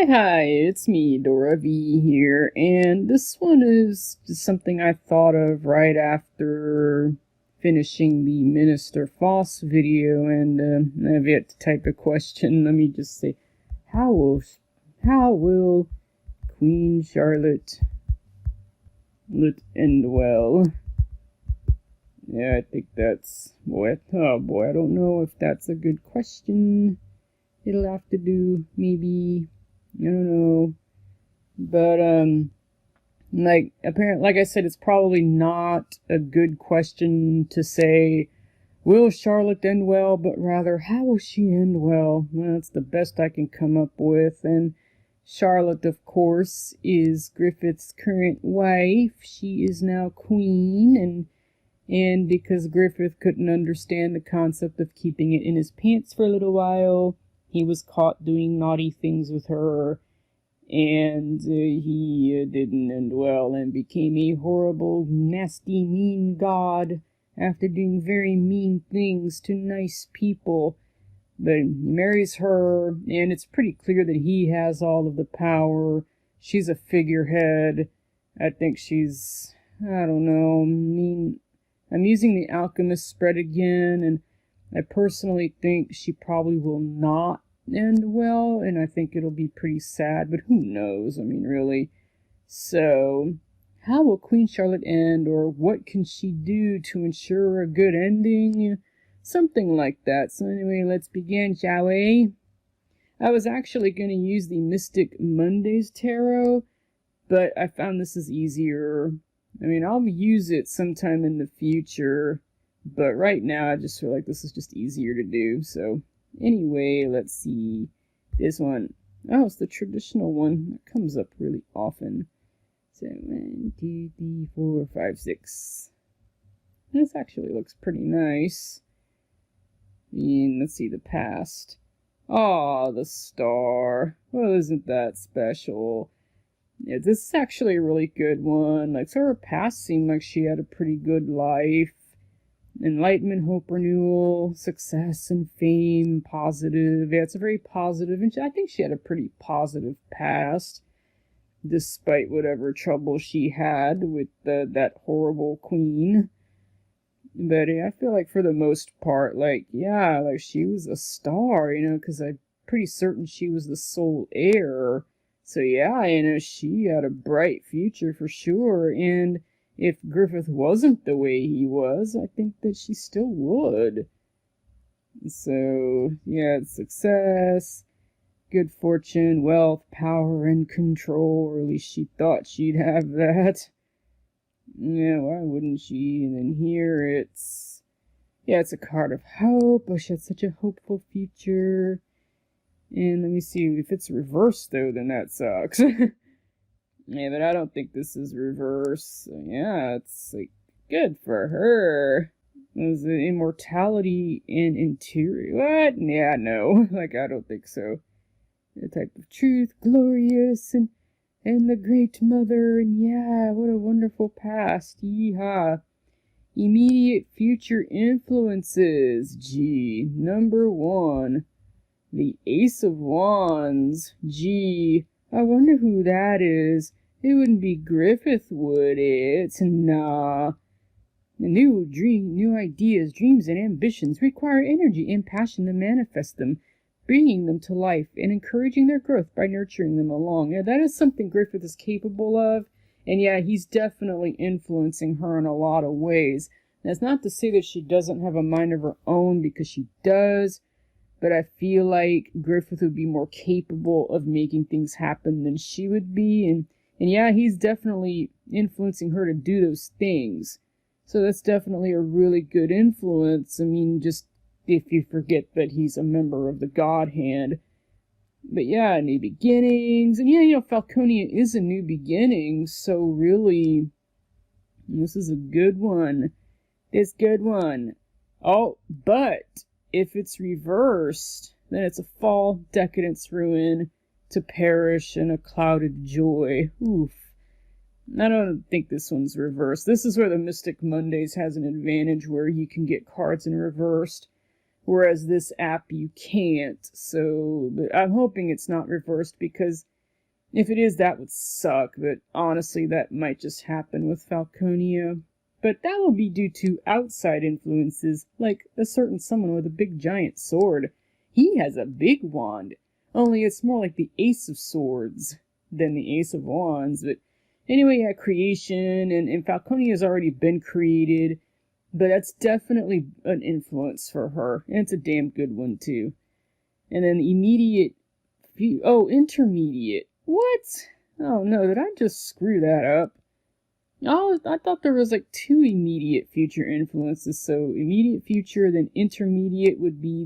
Hi, it's me, Dora V here, and this one is just something I thought of right after finishing the Minister Foss video, and I've yet to type a question. Let me just say, how will Queen Charlotte end well? Yeah, I think that's, oh boy, I don't know if that's a good question. It'll have to do, maybe, I don't know, but, like I said, it's probably not a good question to say, will Charlotte end well, but rather, how will she end well? Well, that's the best I can come up with, and Charlotte, of course, is Griffith's current wife. She is now queen, and because Griffith couldn't understand the concept of keeping it in his pants for a little while, he was caught doing naughty things with her, and he didn't end well and became a horrible, nasty, mean god after doing very mean things to nice people. But he marries her, and it's pretty clear that he has all of the power. She's a figurehead. I think she's, I don't know, I'm using the alchemist spread again, and I personally think she probably will not end well, and I think it'll be pretty sad, but who knows? I mean, really. So, how will Queen Charlotte end, or what can she do to ensure a good ending? Something like that. So anyway, let's begin, shall we? I was actually going to use the Mystic Mondays Tarot, but I found this is easier. I mean, I'll use it sometime in the future, but right now I just feel like this is just easier to do. So anyway, let's see. This one. Oh, it's the traditional one. That comes up really often. So 1, 2, 3, 4, 5, 6. This actually looks pretty nice. I mean, let's see the past. Oh, the star. Well, isn't that special? Yeah, this is actually a really good one. Like, so her past seemed like she had a pretty good life. Enlightenment, hope, renewal, success and fame, positive. Yeah, it's a very positive, and I think she had a pretty positive past, despite whatever trouble she had with that horrible queen. But yeah, I feel like for the most part, like, yeah, like she was a star, because I'm pretty certain she was the sole heir. So yeah, she had a bright future for sure, and if Griffith wasn't the way he was, I think that she still would. So, yeah, success, good fortune, wealth, power, and control, or at least she thought she'd have that. Yeah, why wouldn't she? And then here it's a card of hope. Oh, she had such a hopeful future. And let me see, if it's reversed though, then that sucks. Yeah, but I don't think this is reverse. So yeah, it's like good for her. Was it immortality and interior? What? Yeah, no. Like, I don't think so. The type of truth, glorious, and the great mother, and yeah, what a wonderful past. Yeehaw. Immediate future influences. G. Number 1. The Ace of Wands. Gee, I wonder who that is. It wouldn't be Griffith, would it? Nah. The new ideas, dreams, and ambitions require energy and passion to manifest them, bringing them to life and encouraging their growth by nurturing them along. Yeah, that is something Griffith is capable of, and yeah, he's definitely influencing her in a lot of ways. That's not to say that she doesn't have a mind of her own, because she does, but I feel like Griffith would be more capable of making things happen than she would be, and yeah, he's definitely influencing her to do those things. So that's definitely a really good influence. I mean, just if you forget that he's a member of the God Hand. But yeah, new beginnings. And yeah, Falconia is a new beginning, so really, this is a good one. This good one. Oh, but if it's reversed, then it's a fall, decadence, ruin, to perish in a clouded joy. Oof. I don't think this one's reversed. This is where the Mystic Mondays has an advantage, where you can get cards in reversed. whereas this app you can't. So but I'm hoping it's not reversed, because if it is, that would suck, but honestly, that might just happen with Falconia. But that will be due to outside influences, like a certain someone with a big giant sword. He has a big wand, only it's more like the Ace of Swords than the Ace of Wands. But anyway, yeah, creation, and Falconia has already been created, but that's definitely an influence for her, and it's a damn good one, too. And then immediate, intermediate. What? Oh no, did I just screw that up? Oh, I thought there was like 2 immediate future influences. So immediate future, then intermediate would be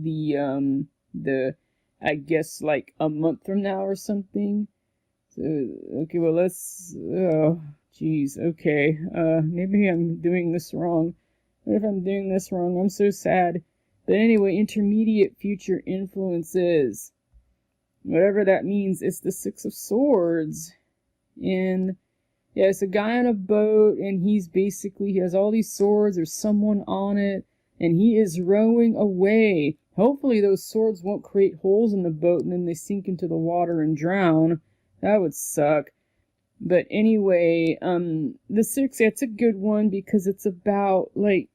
the I guess like a month from now or something. So okay, well let's oh geez, okay. Maybe I'm doing this wrong. What if I'm doing this wrong? I'm so sad. But anyway, intermediate future influences. Whatever that means, it's the 6 of Swords. And yeah, it's a guy on a boat, and he has all these swords, there's someone on it, and he is rowing away. Hopefully those swords won't create holes in the boat and then they sink into the water and drown. That would suck. But anyway, the 6, it's a good one because it's about, like,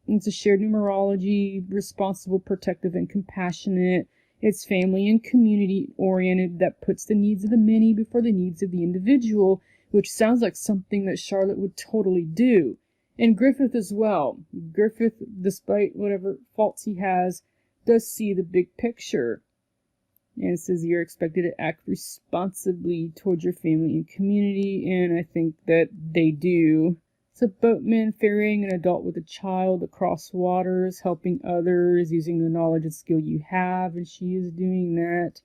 it's a shared numerology, responsible, protective, and compassionate. It's family and community oriented that puts the needs of the many before the needs of the individual, which sounds like something that Charlotte would totally do. And Griffith as well. Griffith, despite whatever faults he has, does see the big picture. And it says you're expected to act responsibly towards your family and community, and I think that they do. It's a boatman ferrying an adult with a child across waters, helping others, using the knowledge and skill you have, and she is doing that.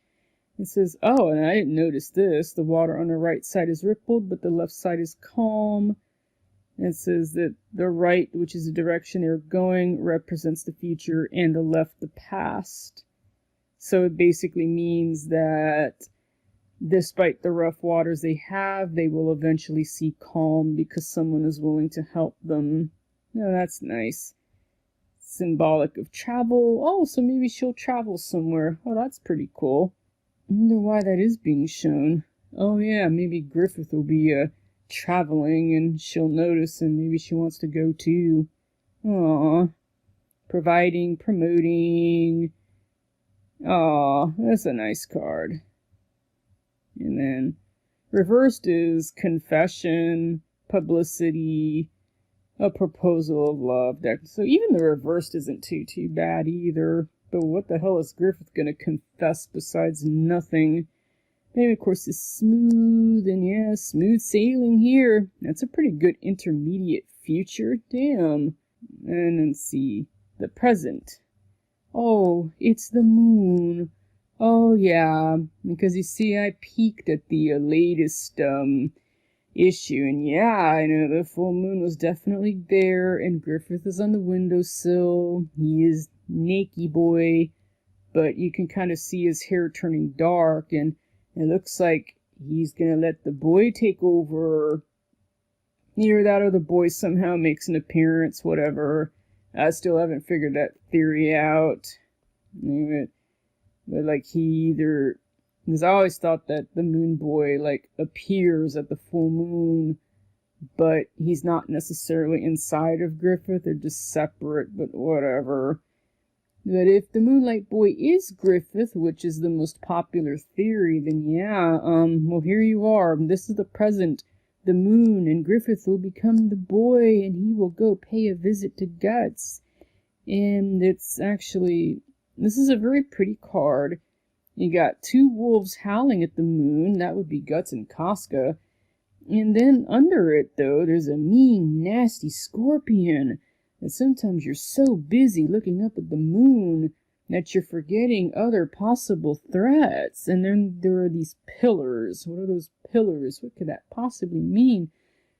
It says, oh, and I didn't notice this, the water on the right side is rippled, but the left side is calm. And it says that the right, which is the direction they're going, represents the future, and the left, the past. So it basically means that despite the rough waters they have, they will eventually see calm because someone is willing to help them. Oh, that's nice. Symbolic of travel. Oh, so maybe she'll travel somewhere. Oh, that's pretty cool. I wonder why that is being shown. Oh yeah, maybe Griffith will be traveling and she'll notice and maybe she wants to go too. Aww. Providing, promoting. Aww, that's a nice card. And then reversed is confession, publicity, a proposal of love. So even the reversed isn't too bad either. But what the hell is Griffith gonna confess besides nothing? Maybe, of course, is smooth, and yeah, smooth sailing here. That's a pretty good intermediate future. Damn. And then see the present. Oh, it's the moon. Oh, yeah, because you see, I peeked at the latest issue, and yeah, I know the full moon was definitely there, and Griffith is on the windowsill. He is naked boy, but you can kind of see his hair turning dark, and it looks like he's gonna let the boy take over. Either that or the boy somehow makes an appearance, whatever. I still haven't figured that theory out. But like he either, because I always thought that the moon boy like appears at the full moon, but he's not necessarily inside of Griffith, they're just separate, but whatever. But if the Moonlight Boy is Griffith, which is the most popular theory, then yeah, well here you are, this is the present, the moon, and Griffith will become the boy, and he will go pay a visit to Guts. And it's actually, this is a very pretty card. You got 2 wolves howling at the moon, that would be Guts and Casca. And then under it, though, there's a mean, nasty scorpion. And sometimes you're so busy looking up at the moon that you're forgetting other possible threats. And then there are these pillars. What are those pillars? What could that possibly mean?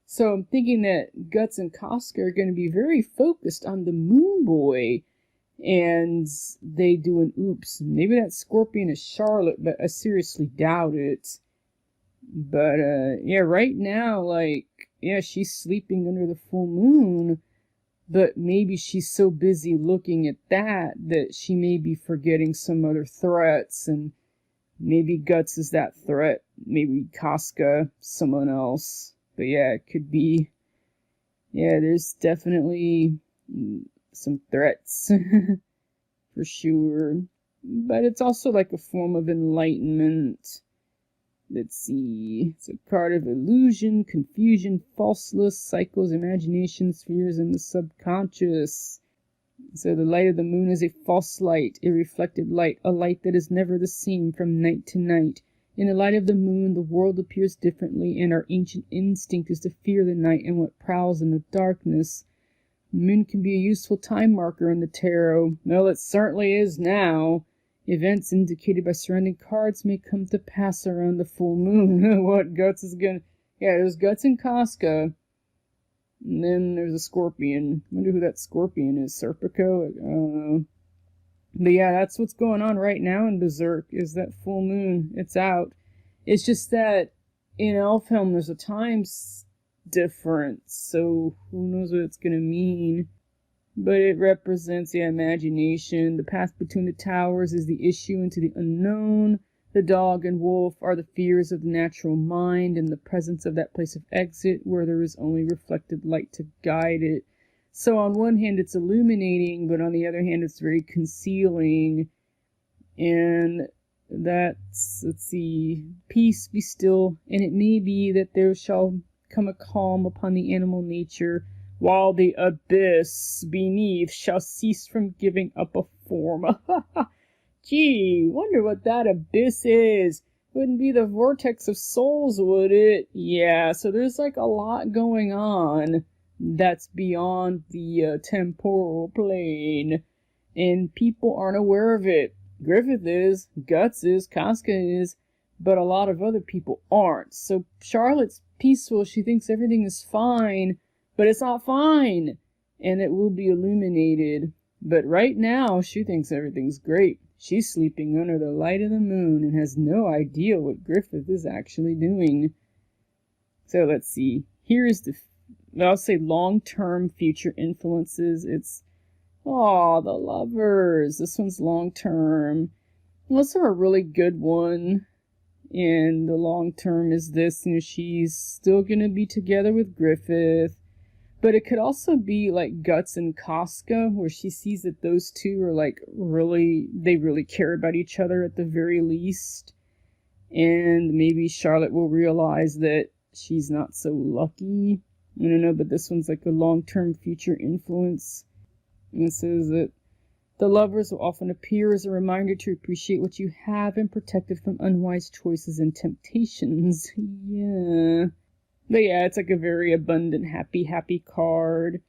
So I'm thinking that Guts and Casca are going to be very focused on the moon boy. And they do an oops. Maybe that scorpion is Charlotte, but I seriously doubt it. But, yeah, right now, like, yeah, she's sleeping under the full moon. But maybe she's so busy looking at that she may be forgetting some other threats, and maybe Guts is that threat. Maybe Casca, someone else. But yeah, it could be. Yeah, there's definitely some threats for sure. But it's also like a form of enlightenment. Let's see. It's a card of illusion, confusion, false lust, cycles, imagination, spheres, and the subconscious. So the light of the moon is a false light, a reflected light, a light that is never the same from night to night. In the light of the moon, the world appears differently, and our ancient instinct is to fear the night and what prowls in the darkness. The moon can be a useful time marker in the tarot. Well, it certainly is now. Events indicated by surrounding cards may come to pass around the full moon. What Guts is gonna... Yeah, there's Guts and Casca. And then there's a scorpion. I wonder who that scorpion is. Serpico? I don't know. But yeah, that's what's going on right now in Berserk, is that full moon. It's out. It's just that in Elfhelm there's a time difference, so who knows what it's gonna mean. But it represents the imagination. The path between the towers is the issue into the unknown. The dog and wolf are the fears of the natural mind and the presence of that place of exit where there is only reflected light to guide it. So on one hand it's illuminating, but on the other hand it's very concealing. And that's, let's see, peace be still, and it may be that there shall come a calm upon the animal nature, while the abyss beneath shall cease from giving up a form. Gee, wonder what that abyss is. Wouldn't be the vortex of souls, would it? Yeah, so there's like a lot going on that's beyond the temporal plane, and people aren't aware of it. Griffith is, Guts is, Casca is, but a lot of other people aren't. So Charlotte's peaceful, she thinks everything is fine, but it's not fine, and it will be illuminated. But right now, she thinks everything's great. She's sleeping under the light of the moon and has no idea what Griffith is actually doing. So let's see. Here is the, I'll say long-term future influences. It's, oh, the lovers. This one's long-term. Unless they're a really good one. And the long-term is this, you know, she's still going to be together with Griffith. But it could also be like Guts and Casca, where she sees that those two are like they really care about each other at the very least. And maybe Charlotte will realize that she's not so lucky. I don't know, but this one's like a long-term future influence. And it says that the lovers will often appear as a reminder to appreciate what you have and protect it from unwise choices and temptations. Yeah. But yeah, it's like a very abundant, happy card.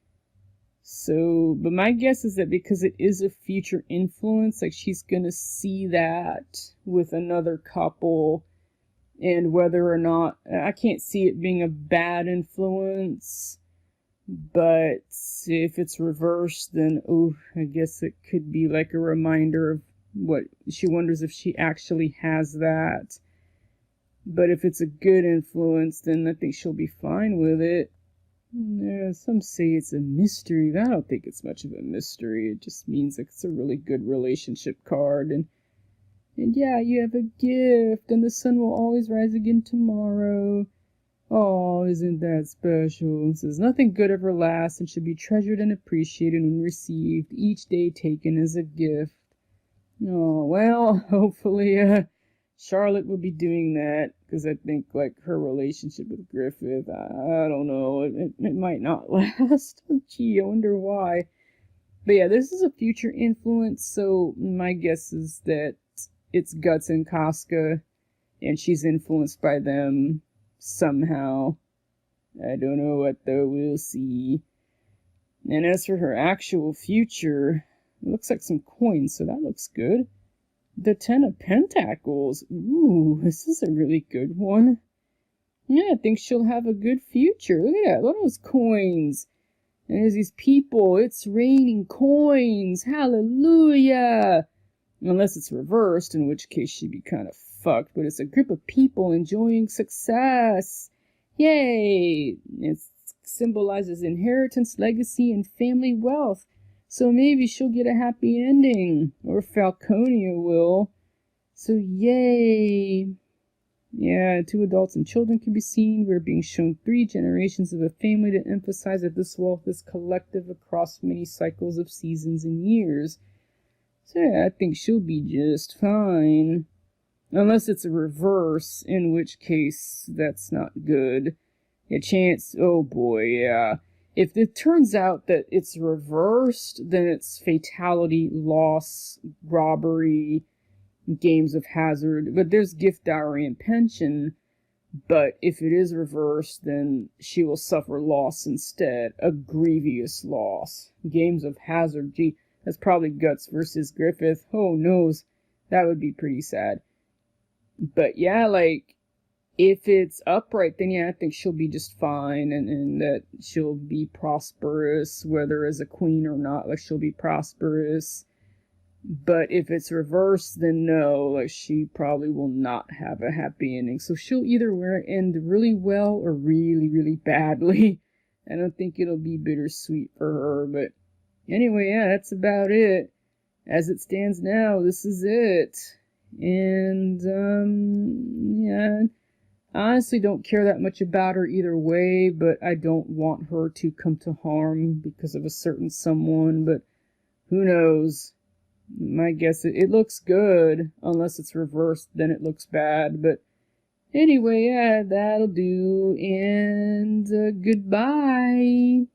So, but my guess is that because it is a future influence, like she's gonna see that with another couple, and whether or not, I can't see it being a bad influence, but if it's reversed, then, oh, I guess it could be like a reminder of what, she wonders if she actually has that. But if it's a good influence, then I think she'll be fine with it. Yeah, some say it's a mystery, but I don't think it's much of a mystery. It just means like it's a really good relationship card. And yeah, you have a gift, and the sun will always rise again tomorrow. Oh, isn't that special? It says, nothing good ever lasts and should be treasured and appreciated when received, each day taken as a gift. Oh, well, hopefully, Charlotte will be doing that, because I think, like, her relationship with Griffith, I don't know, it might not last. Gee, I wonder why. But yeah, this is a future influence, so my guess is that it's Guts and Casca, and she's influenced by them somehow. I don't know what, though, we'll see. And as for her actual future, it looks like some coins, so that looks good. The 10 of Pentacles. Ooh, this is a really good one. Yeah, I think she'll have a good future. Look at that. Look at those coins. And there's these people. It's raining coins. Hallelujah. Unless it's reversed, in which case she'd be kind of fucked. But it's a group of people enjoying success. Yay. It's symbolizes inheritance, legacy, and family wealth. So maybe she'll get a happy ending. Or Falconia will. So yay. Yeah, 2 adults and children can be seen. We're being shown 3 generations of a family to emphasize that this wealth is collective across many cycles of seasons and years. So yeah, I think she'll be just fine. Unless it's a reverse, in which case that's not good. A chance, oh boy, yeah. If it turns out that it's reversed, then it's fatality, loss, robbery, games of hazard, but there's gift, dowry, and pension. But if it is reversed, then she will suffer loss instead, a grievous loss. Games of hazard, gee, that's probably Guts versus Griffith. Oh knows, that would be pretty sad. But yeah, like, if it's upright, then yeah, I think she'll be just fine, and that she'll be prosperous, whether as a queen or not, like, she'll be prosperous. But if it's reversed, then no, like, she probably will not have a happy ending. So she'll either end really well or really, really badly. I don't think it'll be bittersweet for her, but anyway, yeah, that's about it. As it stands now, this is it. And, yeah, I honestly don't care that much about her either way, but I don't want her to come to harm because of a certain someone, but who knows? My guess, it looks good, unless it's reversed, then it looks bad, but anyway, yeah, that'll do, and goodbye.